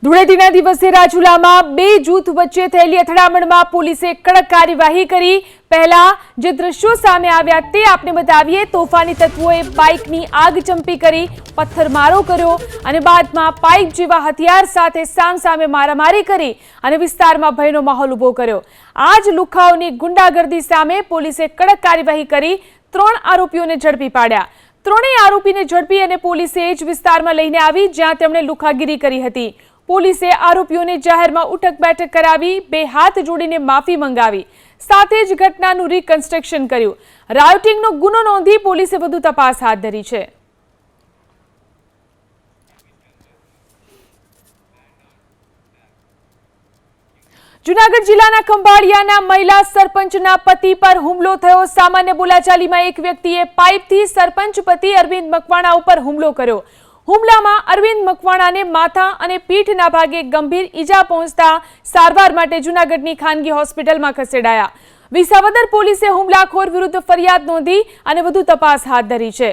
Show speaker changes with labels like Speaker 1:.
Speaker 1: ધૂળેટીના દિવસે રાજુલામાં બે જૂથ વચ્ચે થયેલી અથડામણમાં પોલીસે કડક કાર્યવાહી કરી। પહેલા જે દ્રશ્યો સામે આવ્યા તે આપને બતાવીએ। તોફાની તત્વોએ બાઇકની આગચંપી કરી, પથ્થરમારો કર્યો અને બાદમાં પાઇપ જેવા હથિયાર સાથે સામસામે મારામારી કરી અને વિસ્તારમાં ભયનો માહોલ ઊભો કર્યો। આ જ લુખ્ખાઓની ગુંડાગર્દી સામે પોલીસે કડક કાર્યવાહી કરી 3 આરોપીઓને ઝડપી પાડ્યા। ત્રણેય આરોપીને ઝડપી અને પોલીસે એ જ વિસ્તારમાં લઈને આવી જ્યાં તેમણે લુખ્ખાગીરી કરી હતી। પોલીસે આરોપીઓને જાહેરમાં ઉઠક બેઠક કરાવી, બે હાથ જોડીને માફી મંગાવી, સાથે જ ઘટનાનું રિકન્સ્ટ્રક્શન કર્યું। રાયોટિંગનો ગુનો નોંધી પોલીસે વધુ તપાસ હાથ ધરી છે। જૂનાગઢ જિલ્લાના ખંભાળિયાના મહિલા સરપંચના પતિ પર હુમલો થયો। સામાન્ય બોલાચાલીમાં એક વ્યક્તિએ પાઇપથી સરપંચ પતિ અરવિંદ મકવાણા ઉપર હુમલો કર્યો। હુમલામાં અરવિંદ મકવાણાને માથા અને પીઠના ભાગે ગંભીર ઈજા પહોંચતા સારવાર માટે જૂનાગઢની ખાનગી હોસ્પિટલમાં ખસેડાયા। વિસાવદર પોલીસે હુમલાખોર વિરુદ્ધ ફરિયાદ નોંધી અને વધુ તપાસ હાથ ધરી છે।